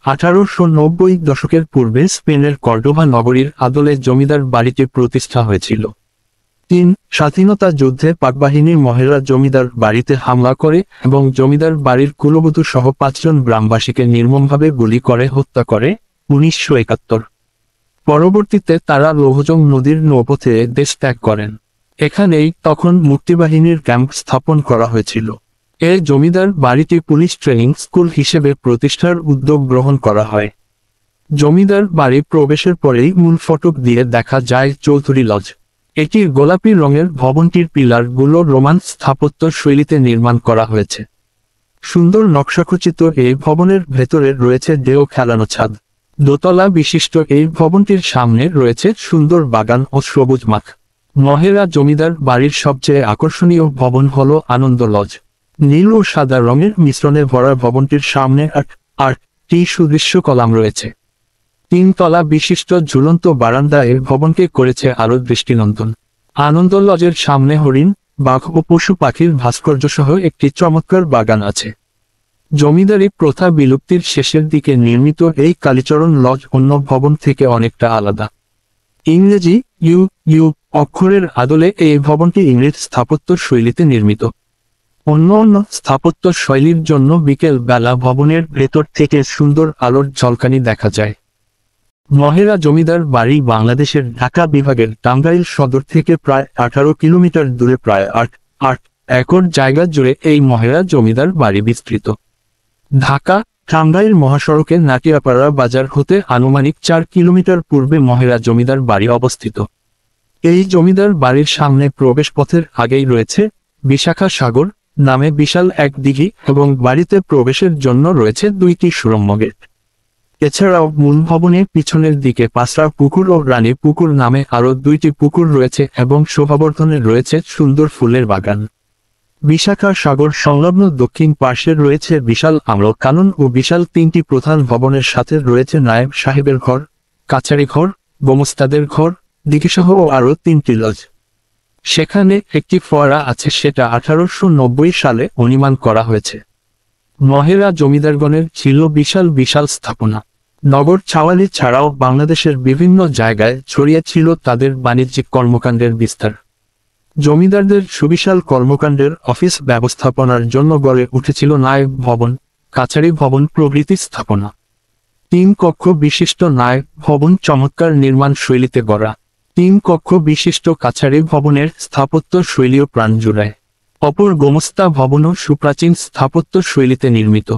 1890 দশকের পূর্বে স্পেনের কর্ডোবা নগরীর আদলে জমিদার বাড়িটি প্রতিষ্ঠা হয়েছিল। 3 স্বাধীনতা যুদ্ধে পাকবাহিনীর মহিলা জমিদার বাড়িতে হামলা করে এবং জমিদার বাড়ির কুলবধূ সহ 5 জন গ্রামবাসীকে নির্মমভাবে গুলি করে হত্যা করে 1971। পরবর্তীতে তারা লৌহজং নদীর নৌপথে দেশ ত্যাগ করেন। এখানেই তখন মুক্তিবাহিনীর ক্যাম্প স্থাপন করা হয়েছিল। এই জমিদার বাড়িটি পুলিশ ট্রেনিং স্কুল হিসেবে প্রতিষ্ঠার উদ্যোগ গ্রহণ করা হয়। জমিদার বাড়ি প্রবেশের পরেই মূল ফটক দিয়ে দেখা যায় চৌধুরী লজ। এটির গোলাপি রঙের ভবনটির পিলারগুলো রোমান স্থাপত্য শৈলীতে নির্মাণ করা হয়েছে। সুন্দর নকশাখচিত এই ভবনের ভেতরে রয়েছে ঢেউ খেলানো ছাদ। দোতলা বিশিষ্ট এই ভবনটির সামনে রয়েছে সুন্দর বাগান ও সবুজ মাঠ। মহেরা জমিদার বাড়ির সবচেয়ে আকর্ষণীয় ভবন হল আনন্দ লজ। নীল ও সাদা রঙের মিশ্রণে ভরা ভবনটির সামনে 8টি সুদৃশ্য কলাম রয়েছে। 3 তলা বিশিষ্ট ঝুলন্ত বারান্দা এর ভবনকে করেছে আরো দৃষ্টিনন্দন। আনন্দ লজের সামনে হরিণ, বাঘ ও পশু পাখির ভাস্কর্য সহ একটি চমৎকার বাগান আছে। জমিদারি প্রথা বিলুপ্তির শেষের দিকে নির্মিত এই কালীচরণ লজ অন্য ভবন থেকে অনেকটা আলাদা। ইংরেজি ইউ অক্ষরের আদলে এই ভবনটি ইংরেজ স্থাপত্য শৈলীতে নির্মিত। অন্য স্থাপত্য শৈলীর জন্য বিকেল বেলা ভবনের ভেতর থেকে সুন্দর আলোর ঝলকানি দেখা যায়। মহেরা জমিদার বাড়ি বাংলাদেশের ঢাকা বিভাগের টাঙ্গাইল সদর থেকে প্রায় 18 কিলোমিটার দূরে প্রায় 8 একর জায়গা জুড়ে এই মহেরা জমিদার বাড়ি বিস্তৃত। ঢাকা টাঙ্গাইল মহাসড়কে নাটিয়াপাড়া বাজার হতে আনুমানিক 4 কিলোমিটার পূর্বে মহেরা জমিদার বাড়ি অবস্থিত। এই জমিদার বাড়ির সামনে প্রবেশপথের আগেই রয়েছে বিশাখা সাগর নামে বিশাল এক দিঘি এবং বাড়িতে প্রবেশের জন্য রয়েছে 2টি সুড়ঙ্গ গেট। এছাড়াও মূল ভবনের পিছনের দিকে পাঁচরা পুকুর ও রানী পুকুর নামে আরও 2টি পুকুর রয়েছে এবং শোভাবর্ধনে রয়েছে সুন্দর ফুলের বাগান। বিশাখা সাগর সংলগ্ন দক্ষিণ পার্শ্বে রয়েছে বিশাল আমল কানন ও বিশাল 3টি প্রধান ভবনের সাথে রয়েছে নায়েব সাহেবের ঘর, কাছারি ঘর, গোমস্তাদের ঘর, দিঘিসহ ও আরও 3টি লজ। সেখানে একটি ফোয়ারা আছে, সেটা 1890 সালে নির্মাণ করা হয়েছে। মহেরা জমিদারগণের ছিল বিশাল বিশাল স্থাপনা। নগর ছাওয়ালি ছাড়াও বাংলাদেশের বিভিন্ন জায়গায় ছড়িয়ে ছিল তাদের বাণিজ্যিক কর্মকাণ্ডের বিস্তার। জমিদারদের সুবিশাল কর্মকাণ্ডের অফিস ব্যবস্থাপনার জন্য গড়ে উঠেছিল নায়েব ভবন, কাছারি ভবন প্রভৃতি স্থাপনা। 3 কক্ষ বিশিষ্ট নায়েব ভবন চমৎকার নির্মাণ শৈলীতে গড়া। 3 কক্ষ বিশিষ্ট কাছারি ভবনের স্থাপত্য শৈলীও প্রাণ জুড়ায়। অপর গোমস্তা ভবনও সুপ্রাচীন স্থাপত্য শৈলীতে নির্মিত।